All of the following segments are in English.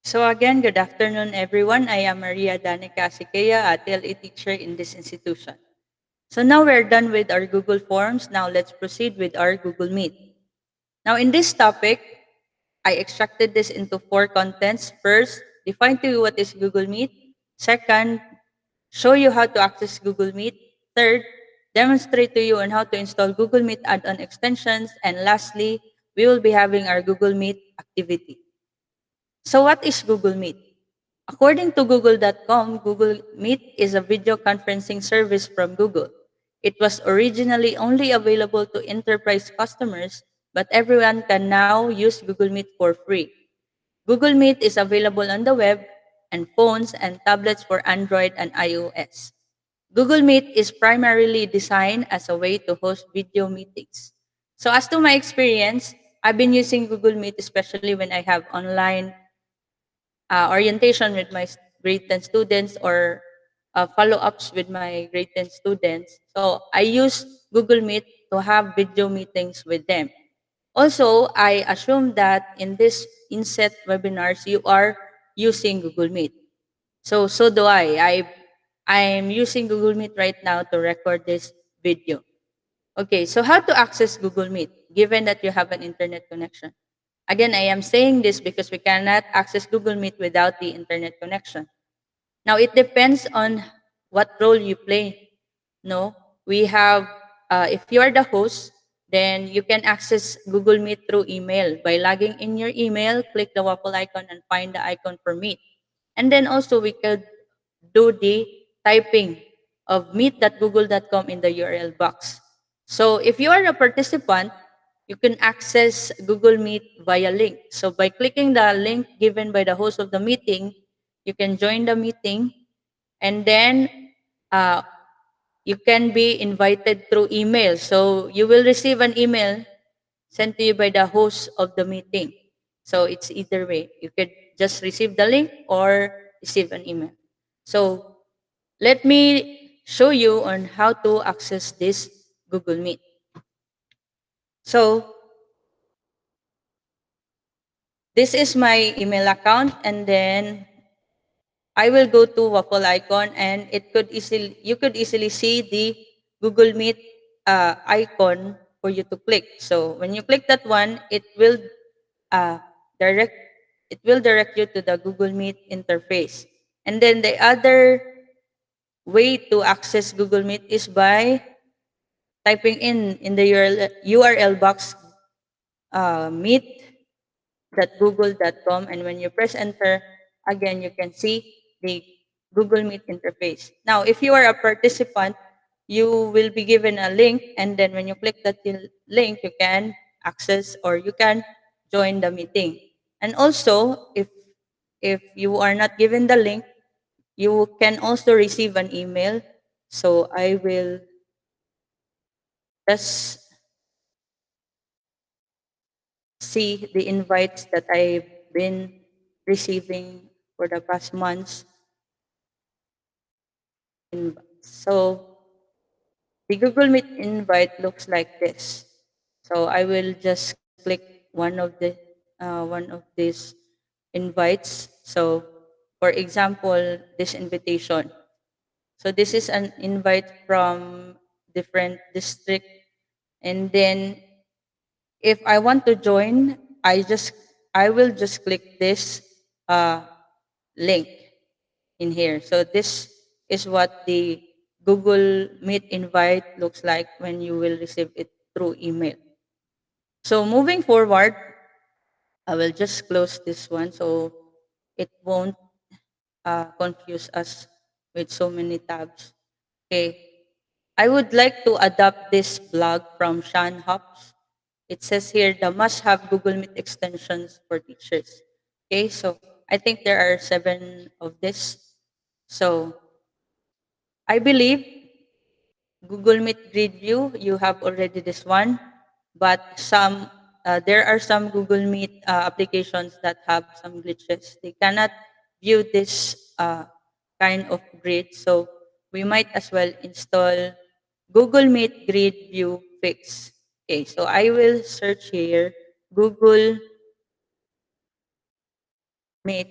So again, good afternoon, everyone. I am Maria Danica Sikea, a TLE teacher in this institution. So now we're done with our Google Forms. Now let's proceed with our Google Meet. Now in this topic, I extracted this into four contents. First, define to you what is Google Meet. Second, show you how to access Google Meet. Third, demonstrate to you on how to install Google Meet add-on extensions. And lastly, we will be having our Google Meet activity. So what is Google Meet? According to Google.com, Google Meet is a video conferencing service from Google. It was originally only available to enterprise customers, but everyone can now use Google Meet for free. Google Meet is available on the web and phones and tablets for Android and iOS. Google Meet is primarily designed as a way to host video meetings. So, as to my experience, I've been using Google Meet especially when I have online orientation with my grade 10 students or follow-ups with my grade 10 students. So I use Google Meet to have video meetings with them. Also, I assume that in this INSET webinars, you are using Google Meet. So do I. I'm using Google Meet right now to record this video. Okay, so how to access Google Meet given that you have an internet connection? Again, I am saying this because we cannot access Google Meet without the internet connection. Now, it depends on what role you play. No, we have, if you are the host, then you can access Google Meet through email. By logging in your email, click the waffle icon and find the icon for Meet. And then also we could do the typing of meet.google.com in the URL box. So if you are a participant, you can access Google Meet via link. So by clicking the link given by the host of the meeting, you can join the meeting and then uh, you can be invited through email. So you will receive an email sent to you by the host of the meeting. So it's either way. You could just receive the link or receive an email. So let me show you on how to access this Google Meet. So this is my email account and then I will go to waffle icon and it could easily you could easily see the Google Meet icon for you to click. So when you click that one, uh, direct it will direct you to the Google Meet interface. And then the other way to access Google Meet is by typing in the URL box meet.google.com, and when you press enter, again you can see the Google Meet interface. Now, if you are a participant, you will be given a link, and then when you click that link, you can access or you can join the meeting. And also, if you are not given the link, you can also receive an email. So I will just see the invites that I've been receiving for the past months. So the Google Meet invite looks like this. So I will just click one of these invites. So for example, this invitation. So this is an invite from different district, and then if I want to join, I will just click this uh, link in here. So this is what the Google Meet invite looks like when you will receive it through email. So moving forward, I will just close this one so it won't confuse us with so many tabs. Okay. I would like to adopt this blog from Sean Hobbs. It says here the must have Google Meet extensions for teachers. Okay, so I think there are 7 of this. So I believe Google Meet Grid View, you have already this one, but there are some Google Meet applications that have some glitches. They cannot view this kind of grid, so we might as well install Google Meet Grid View Fix. Okay, so I will search here Google Meet.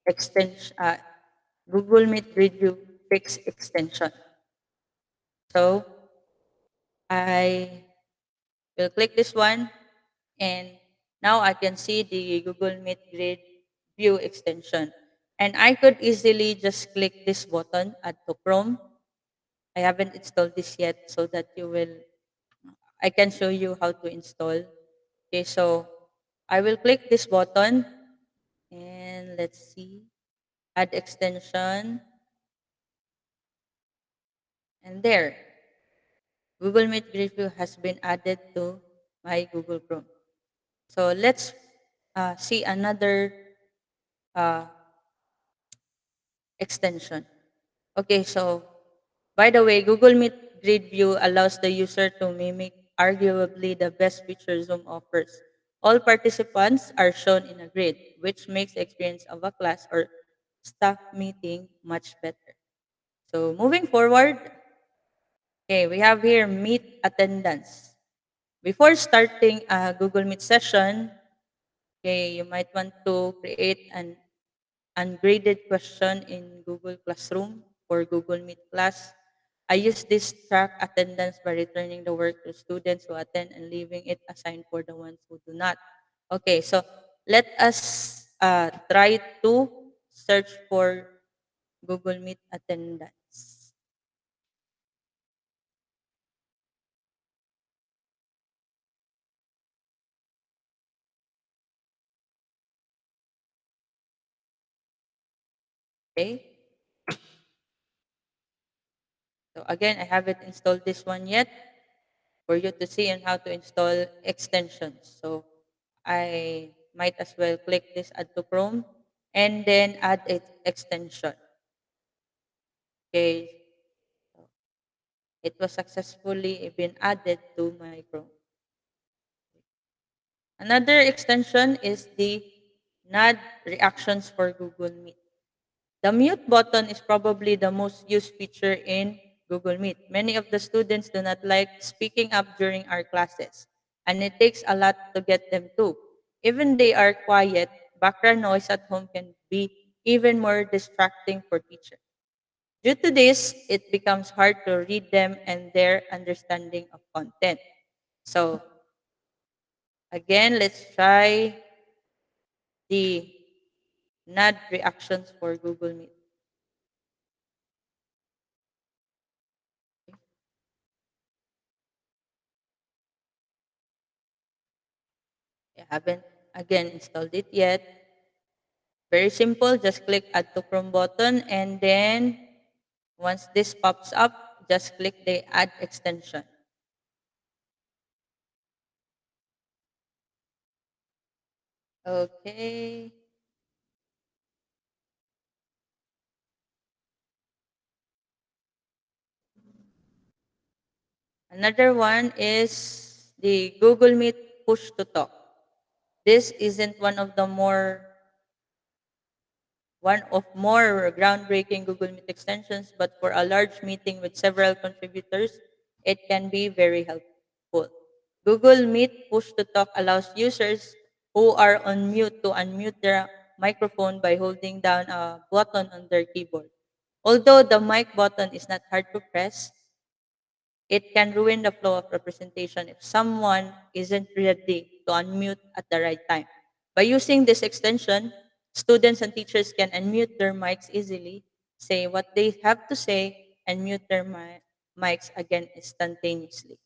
extension, Google Meet Review Fix extension. So I will click this one, and now I can see the Google Meet Grid View extension. And I could easily just click this button, add to Chrome. I haven't installed this yet, so that I can show you how to install. Okay, so I will click this button, and let's see, add extension, and there, Google Meet Grid View has been added to my Google Chrome. So let's see another uh, extension. Okay, so by the way, Google Meet Grid View allows the user to mimic arguably the best feature Zoom offers. All participants are shown in a grid, which makes the experience of a class or staff meeting much better. So moving forward, okay, we have here Meet attendance. Before starting a Google Meet session, okay, you might want to create an ungraded question in Google Classroom or Google Meet class. I use this track attendance by returning the work to students who attend and leaving it assigned for the ones who do not. Okay, so let us try to search for Google Meet attendance. Okay, so again, I haven't installed this one yet for you to see on how to install extensions. So I might as well click this add to Chrome and then add an extension. Okay, so it was successfully been added to my Chrome. Another extension is the nod reactions for Google Meet. The mute button is probably the most used feature in Google Meet. Many of the students do not like speaking up during our classes, and it takes a lot to get them to. Even they are quiet, background noise at home can be even more distracting for teachers. Due to this, it becomes hard to read them and their understanding of content. So again, let's try the nod reactions for Google Meet. I haven't again installed it yet. Very simple. Just click add to Chrome button, and then once this pops up, just click the add extension. Okay. Another one is the Google Meet push to talk. This isn't one of more groundbreaking Google Meet extensions, but for a large meeting with several contributors, it can be very helpful. Google Meet Push to Talk allows users who are on mute to unmute their microphone by holding down a button on their keyboard. Although the mic button is not hard to press, it can ruin the flow of representation if someone isn't ready to unmute at the right time. By using this extension, students and teachers can unmute their mics easily, say what they have to say, and mute their mics again instantaneously.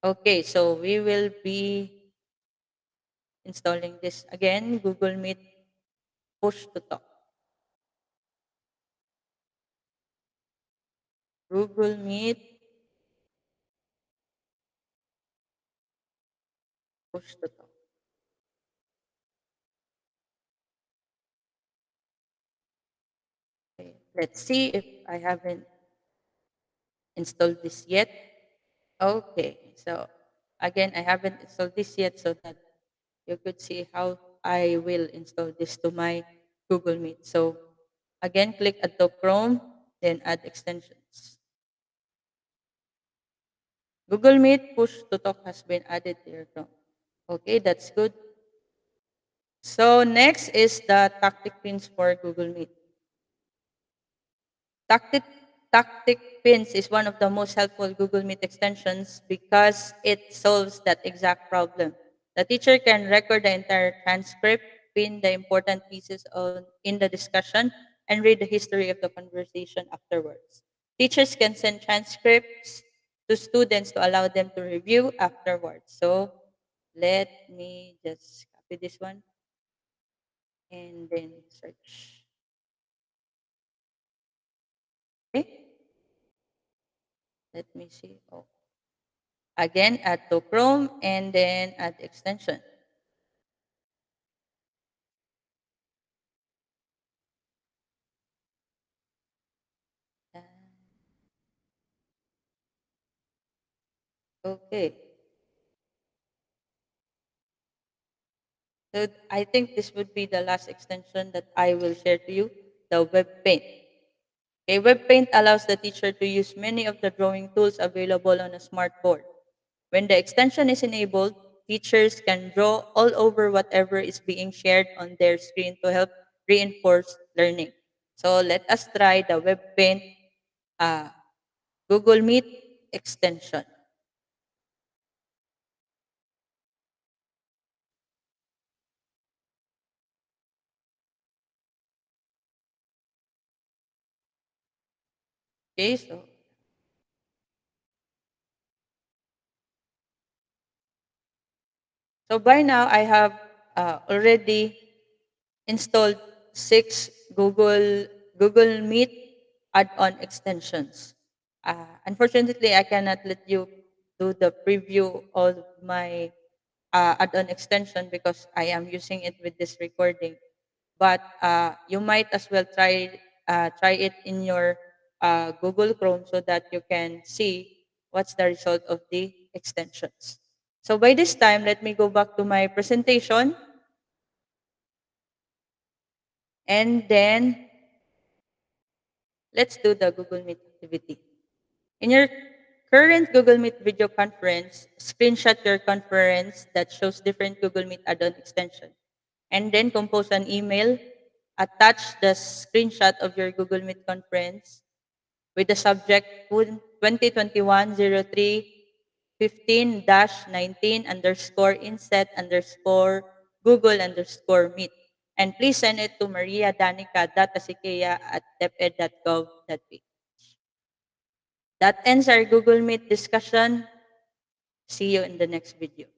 Okay, so we will be installing this again, Google Meet Push to Talk. Google Meet Push to Talk. Okay, let's see if I haven't installed this yet. Okay, so again, I haven't installed this yet so that you could see how I will install this to my Google Meet. So again, click add to Chrome, then add extensions. Google Meet push to talk has been added to your Chrome. Okay, that's good. So next is the tactic pins for Google Meet. Tactic, tactic pins is one of the most helpful Google Meet extensions because it solves that exact problem. The teacher can record the entire transcript, pin the important pieces in the discussion, and read the history of the conversation afterwards. Teachers can send transcripts to students to allow them to review afterwards. So let me just copy this one and then search. Okay, let me see. Oh, again, add to Chrome and then add extension. Uh, Okay. So I think this would be the last extension that I will share to you, the Web Paint. Okay, Web Paint allows the teacher to use many of the drawing tools available on a smart board. When the extension is enabled, teachers can draw all over whatever is being shared on their screen to help reinforce learning. So let us try the Web Paint uh, Google Meet extension. Okay, so by now I have already installed 6 Google Meet add-on extensions. Unfortunately, I cannot let you do the preview of my add-on extension because I am using it with this recording. But you might as well try it in your Google Chrome so that you can see what's the result of the extensions. So by this time, let me go back to my presentation and then let's do the Google Meet activity. In your current Google Meet video conference, screenshot your conference that shows different Google Meet add-on extension, and then compose an email. Attach the screenshot of your Google Meet conference with the subject 2021-03-15-19 underscore inset underscore Google underscore Meet. And please send it to mariadanica.asikea@deped.gov.ph. That ends our Google Meet discussion. See you in the next video.